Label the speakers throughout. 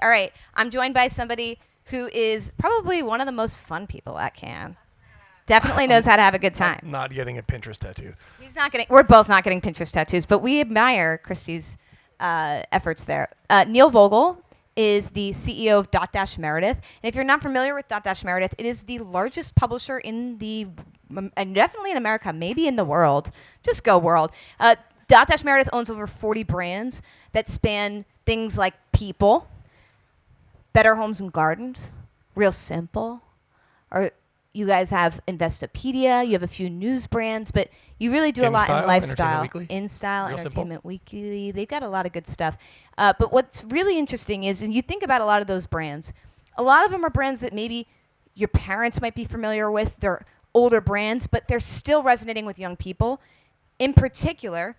Speaker 1: All right, I'm joined by somebody who is probably one of the most fun people at Cannes. Definitely knows how to have a good time.
Speaker 2: I'm not getting a Pinterest tattoo.
Speaker 1: He's not getting. We're both not getting Pinterest tattoos, but we admire Christy's efforts there. Neil Vogel is the CEO of Dotdash Meredith, and if you're not familiar with Dotdash Meredith, it is the largest publisher in the, and definitely in America, maybe in the world. Just go world. Dotdash Meredith owns over 40 brands that span things like People, Better Homes and Gardens, Real Simple, or you guys have Investopedia, you have a few news brands, but you really do a lot in lifestyle. InStyle, Entertainment Weekly. They've got a lot of good stuff. But what's really interesting is, and you think about a lot of those brands, a lot of them are brands that maybe your parents might be familiar with. They're older brands, but they're still resonating with young people. In particular,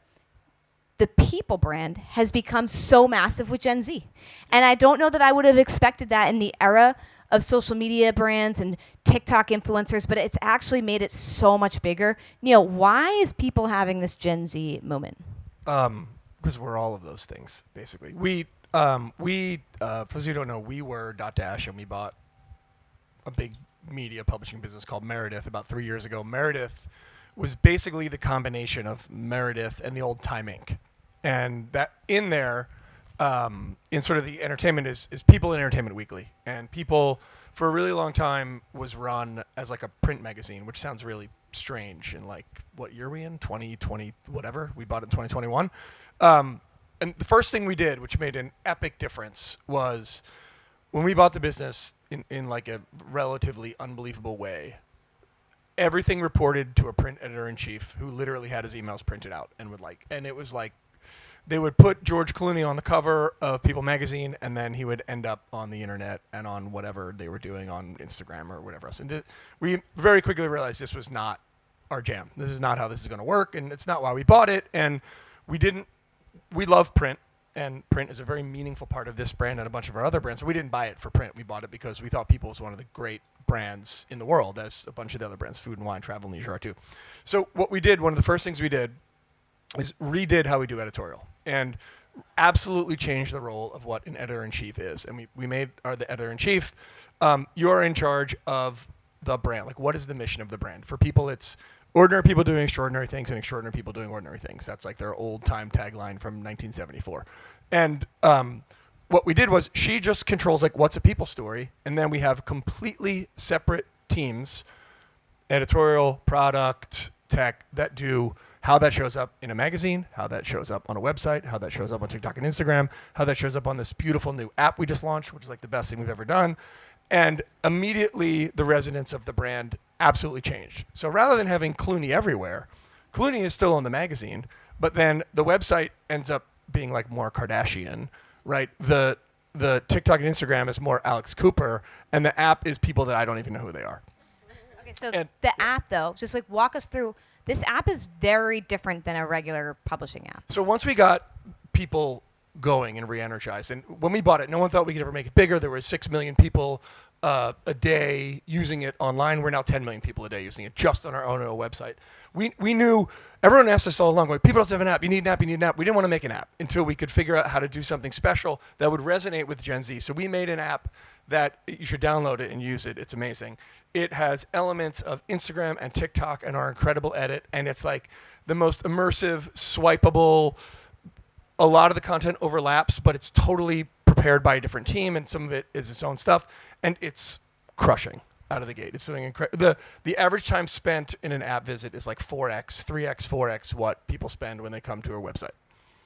Speaker 1: the People brand has become so massive with Gen Z. And I don't know that I would have expected that in the era of social media brands and TikTok influencers, but it's actually made it so much bigger. Neil, why is People having this Gen Z moment?
Speaker 2: Because we're all of those things, basically. For those who don't know, we were Dotdash, and we bought a big media publishing business called Meredith about 3 years ago. Meredith was basically the combination of Meredith and the old Time Inc. And that in there, in sort of the entertainment is People and Entertainment Weekly. And People, for a really long time, was run as like a print magazine, which sounds really strange. And like, what year are we in? 2020, whatever. We bought it in 2021. And the first thing we did, which made an epic difference, was when we bought the business in like a relatively unbelievable way, everything reported to a print editor-in-chief who literally had his emails printed out and it was like, they would put George Clooney on the cover of People magazine, and then he would end up on the internet and on whatever they were doing on Instagram or whatever else. And we very quickly realized this was not our jam. This is not how this is going to work, and it's not why we bought it. And we love print, and print is a very meaningful part of this brand and a bunch of our other brands. So we didn't buy it for print. We bought it because we thought People was one of the great brands in the world, as a bunch of the other brands, food and wine, travel, and leisure are too. So what we did, one of the first things we did, is redid how we do editorial and absolutely changed the role of what an editor-in-chief is. And we made the editor-in-chief. You're in charge of the brand. Like, what is the mission of the brand? For People, it's ordinary people doing extraordinary things and extraordinary people doing ordinary things. That's like their old-time tagline from 1974. And what we did was she just controls, like, what's a People story, and then we have completely separate teams, editorial, product, tech, that do how that shows up in a magazine, how that shows up on a website, how that shows up on TikTok and Instagram, how that shows up on this beautiful new app we just launched, which is like the best thing we've ever done. And immediately the resonance of the brand absolutely changed. So rather than having Clooney everywhere, Clooney is still on the magazine, but then the website ends up being like more Kardashian, right? The TikTok and Instagram is more Alex Cooper, and the app is people that I don't even know who they are.
Speaker 1: Okay, so the app, though, just like walk us through. This app is very different than a regular publishing app.
Speaker 2: So once we got People going and re-energized, and when we bought it, no one thought we could ever make it bigger. There were 6 million people a day using it online. We're now 10 million people a day using it just on our own website. We knew, everyone asked us all along, like, People doesn't have an app, you need an app, you need an app. We didn't want to make an app until we could figure out how to do something special that would resonate with Gen Z. So we made an app that you should download it and use it. It's amazing. It has elements of Instagram and TikTok and our incredible edit, and it's like the most immersive, swipeable. A lot of the content overlaps, but it's totally prepared by a different team, and some of it is its own stuff, and it's crushing out of the gate. It's doing incredible. The average time spent in an app visit is like 4x, 3x, 4x what people spend when they come to our website.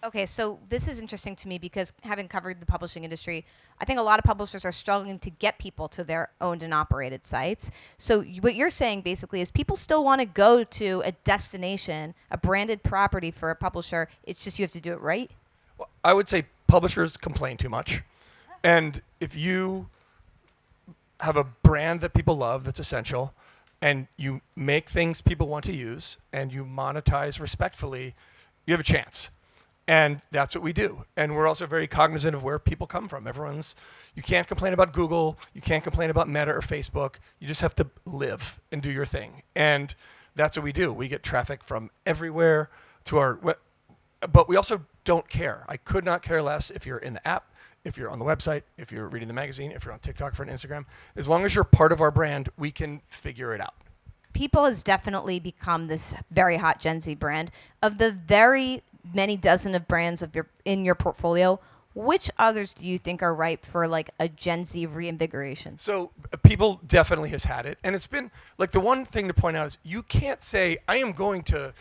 Speaker 1: Okay, so this is interesting to me because having covered the publishing industry, I think a lot of publishers are struggling to get people to their owned and operated sites. So what you're saying basically is people still want to go to a destination, a branded property for a publisher. It's just you have to do it right?
Speaker 2: Well, I would say publishers complain too much. And if you have a brand that people love that's essential, and you make things people want to use, and you monetize respectfully, you have a chance. And that's what we do. And we're also very cognizant of where people come from. You can't complain about Google. You can't complain about Meta or Facebook. You just have to live and do your thing. And that's what we do. We get traffic from everywhere to our but we also don't care. I could not care less if you're in the app, if you're on the website, if you're reading the magazine, if you're on TikTok for an Instagram, as long as you're part of our brand, we can figure it out.
Speaker 1: People has definitely become this very hot Gen Z brand. Of the very many dozen of brands in your portfolio, which others do you think are ripe for like a Gen Z reinvigoration?
Speaker 2: So people definitely has had it. And it's been like the one thing to point out is you can't say, I am going to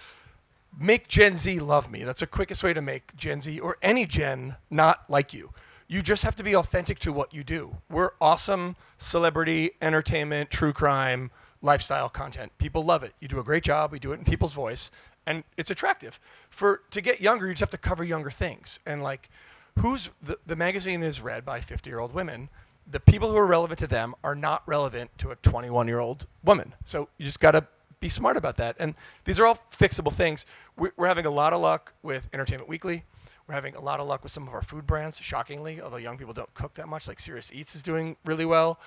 Speaker 2: make Gen Z love me. That's the quickest way to make Gen Z or any Gen not like you. You just have to be authentic to what you do. We're awesome celebrity, entertainment, true crime, lifestyle content. People love it. You do a great job. We do it in people's voice, and it's attractive. To get younger, you just have to cover younger things. And like, the magazine is read by 50-year-old women. The people who are relevant to them are not relevant to a 21-year-old woman. So you just got to be smart about that. And these are all fixable things. We're having a lot of luck with Entertainment Weekly. We're having a lot of luck with some of our food brands, shockingly, although young people don't cook that much. Like Serious Eats is doing really well.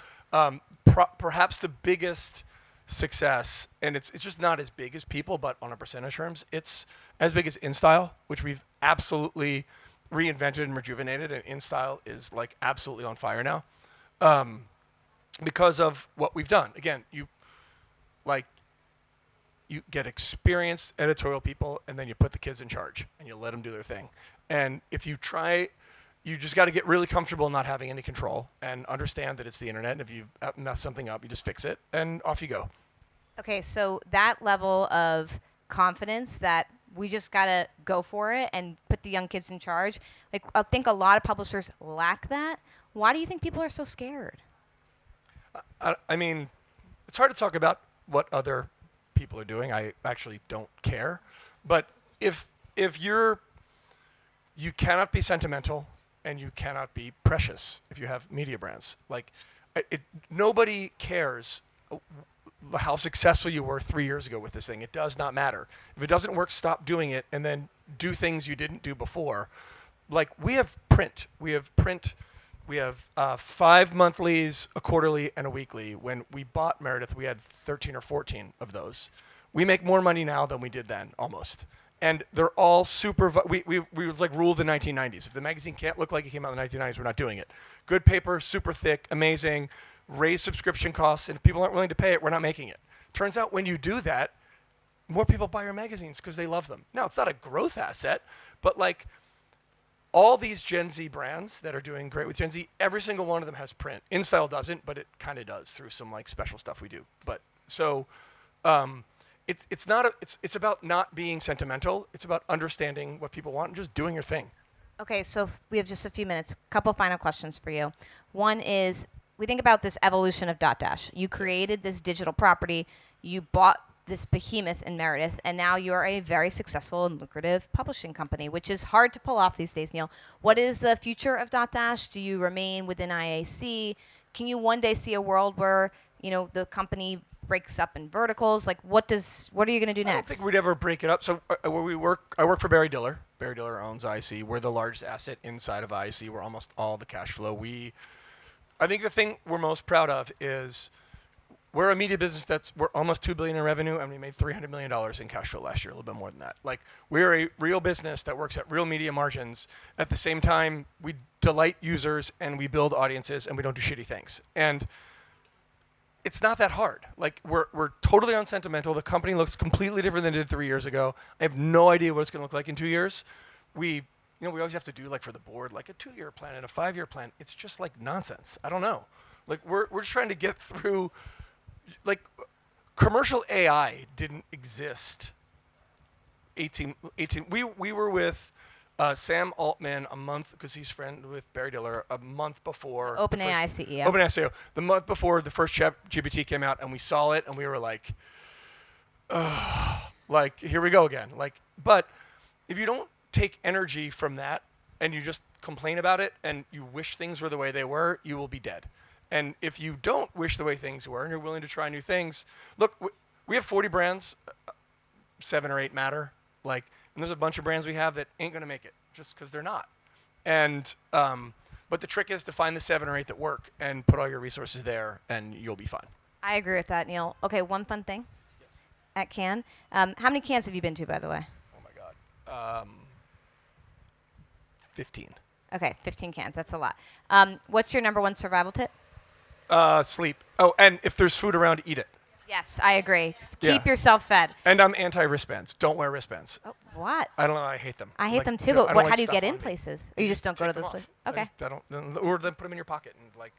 Speaker 2: Perhaps the biggest success, and it's just not as big as People, but on a percentage terms, it's as big as InStyle, which we've absolutely reinvented and rejuvenated, and InStyle is like absolutely on fire now because of what we've done. Again, you get experienced editorial people, and then you put the kids in charge, and you let them do their thing. And if you try, you just got to get really comfortable not having any control and understand that it's the internet. And if you mess something up, you just fix it, and off you go.
Speaker 1: Okay, so that level of confidence that we just got to go for it and put the young kids in charge, like I think a lot of publishers lack that. Why do you think people are so scared?
Speaker 2: I mean, it's hard to talk about what other people are doing. I actually don't care. But if you cannot be sentimental and you cannot be precious if you have media brands. Like, nobody cares how successful you were 3 years ago with this thing. It does not matter. If it doesn't work, stop doing it and then do things you didn't do before. Like, we have print. We have 5 monthlies, a quarterly, and a weekly. When we bought Meredith, we had 13 or 14 of those. We make more money now than we did then, almost. And they're all super, we was like rule of the 1990s. If the magazine can't look like it came out in the 1990s, we're not doing it. Good paper, super thick, amazing, raise subscription costs, and if people aren't willing to pay it, we're not making it. Turns out when you do that, more people buy your magazines because they love them. Now, it's not a growth asset, but like all these Gen Z brands that are doing great with Gen Z, every single one of them has print. InStyle doesn't, but it kind of does through some like special stuff we do. But so, it's about not being sentimental. It's about understanding what people want and just doing your thing.
Speaker 1: Okay, so we have just a few minutes. Couple final questions for you. One is, we think about this evolution of Dotdash. You created this digital property. You bought this behemoth in Meredith, and now you're a very successful and lucrative publishing company, which is hard to pull off these days, Neil. What is the future of Dotdash? Do you remain within IAC? Can you one day see a world where, the company breaks up in verticals? Like, what are you going to do next?
Speaker 2: I don't think we'd ever break it up. So where I work for Barry Diller. Barry Diller owns IAC. We're the largest asset inside of IAC. We're almost all the cash flow. I think the thing we're most proud of is we're a media business we're almost $2 billion in revenue, and we made $300 million in cash flow last year, a little bit more than that. Like, we're a real business that works at real media margins. At the same time, we delight users and we build audiences and we don't do shitty things. And it's not that hard. Like, we're totally unsentimental. The company looks completely different than it did 3 years ago. I have no idea what it's going to look like in 2 years. We always have to do, like, for the board, like a 2-year plan and a 5-year plan. It's just like nonsense. I don't know. Like, we're just trying to get through. Like, commercial AI didn't exist. We were with Sam Altman a month, because he's friend with Barry Diller, a month before
Speaker 1: OpenAI CEO.
Speaker 2: OpenAI CEO. The month before the first GPT came out, and we saw it, and we were like, like, here we go again. Like, but if you don't take energy from that and you just complain about it and you wish things were the way they were, you will be dead. And if you don't wish the way things were and you're willing to try new things, look, we have 40 brands, 7 or 8 matter. Like, and there's a bunch of brands we have that ain't going to make it just because they're not. And but the trick is to find the 7 or 8 that work and put all your resources there, and you'll be fine.
Speaker 1: I agree with that, Neil. Okay, one fun thing.
Speaker 2: Yes.
Speaker 1: At Cannes. How many Cannes have you been to, by the way?
Speaker 2: Oh my God. 15.
Speaker 1: Okay, 15 cans. That's a lot. What's your number one survival tip?
Speaker 2: Sleep. Oh, and if there's food around, eat it.
Speaker 1: Yes, I agree. Keep
Speaker 2: Yeah.
Speaker 1: yourself fed.
Speaker 2: And I'm anti-wristbands. Don't wear wristbands.
Speaker 1: Oh, what?
Speaker 2: I don't know. I hate them.
Speaker 1: I hate
Speaker 2: Like,
Speaker 1: them too,
Speaker 2: I
Speaker 1: but
Speaker 2: don't
Speaker 1: what,
Speaker 2: like
Speaker 1: how do you
Speaker 2: stuff
Speaker 1: get
Speaker 2: on
Speaker 1: in
Speaker 2: me.
Speaker 1: places? Or you just don't go to
Speaker 2: Take them
Speaker 1: those
Speaker 2: off.
Speaker 1: places?
Speaker 2: I
Speaker 1: Okay.
Speaker 2: just- I don't, or then put them in your pocket and like.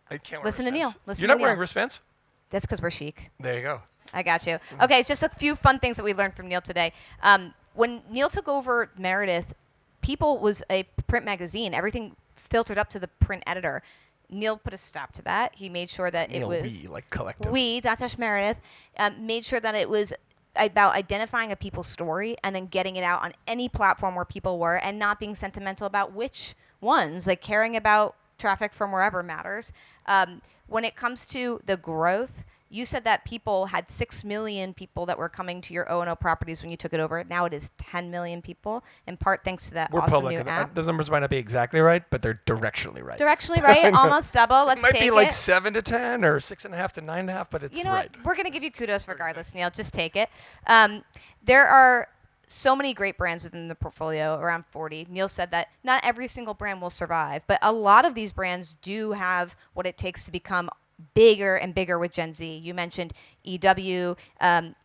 Speaker 2: I can't wear
Speaker 1: Listen to
Speaker 2: wristbands.
Speaker 1: Neil. Listen
Speaker 2: You're
Speaker 1: to
Speaker 2: not wearing
Speaker 1: Neil.
Speaker 2: wristbands?
Speaker 1: That's because we're chic.
Speaker 2: There you go.
Speaker 1: I got you. Okay, just a few fun things that we learned from Neil today. When Neil took over Meredith, People was a print magazine. Everything filtered up to the print editor. Neil put a stop to that. He made sure that
Speaker 2: Neil,
Speaker 1: it was
Speaker 2: we, like collective.
Speaker 1: we, Dotdash Meredith, made sure that it was about identifying a people's story and then getting it out on any platform where people were and not being sentimental about which ones, like caring about traffic from wherever matters. When it comes to the growth, you said that people had 6 million people that were coming to your O&O properties when you took it over. Now it is 10 million people, in part thanks to that
Speaker 2: We're
Speaker 1: awesome
Speaker 2: public.
Speaker 1: new
Speaker 2: and
Speaker 1: app.
Speaker 2: those numbers might not be exactly right, but they're directionally right.
Speaker 1: Directionally right, almost double. Let's
Speaker 2: it might
Speaker 1: take
Speaker 2: be like
Speaker 1: it.
Speaker 2: 7 to 10 or 6.5 to 9.5, but it's
Speaker 1: You know
Speaker 2: right.
Speaker 1: what? We're going to give you kudos regardless, Neil. Just take it. There are so many great brands within the portfolio, around 40. Neil said that not every single brand will survive, but a lot of these brands do have what it takes to become bigger and bigger with Gen Z. You mentioned EW,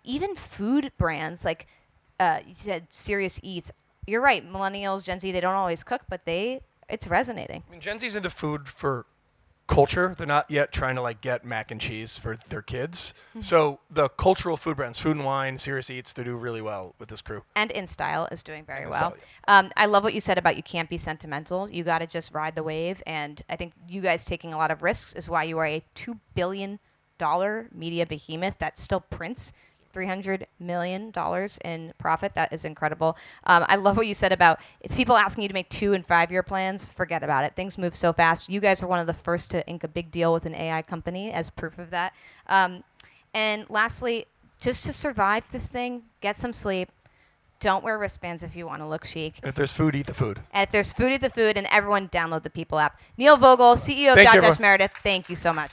Speaker 1: even food brands like you said Serious Eats. You're right, millennials, Gen Z, they don't always cook, but it's resonating.
Speaker 2: I mean, Gen Z's into food for culture. They're not yet trying to like get mac and cheese for their kids. So the cultural food brands, Food and Wine, Serious Eats, they do really well with this crew.
Speaker 1: And InStyle is doing very
Speaker 2: And
Speaker 1: well.
Speaker 2: InStyle,
Speaker 1: I love what you said about you can't be sentimental. You got to just ride the wave. And I think you guys taking a lot of risks is why you are a $2 billion media behemoth that still prints $300 million in profit. That is incredible. I love what you said about if people asking you to make 2 and 5 year plans, forget about it. Things move so fast. You guys were one of the first to ink a big deal with an AI company as proof of that. And lastly, just to survive this thing, get some sleep. Don't wear wristbands if you want to look chic.
Speaker 2: And if there's food, eat the food.
Speaker 1: And if there's food, eat the food. And everyone download the People app. Neil Vogel, CEO of
Speaker 2: Thank you,
Speaker 1: Dotdash
Speaker 2: everyone.
Speaker 1: Meredith, thank you so much.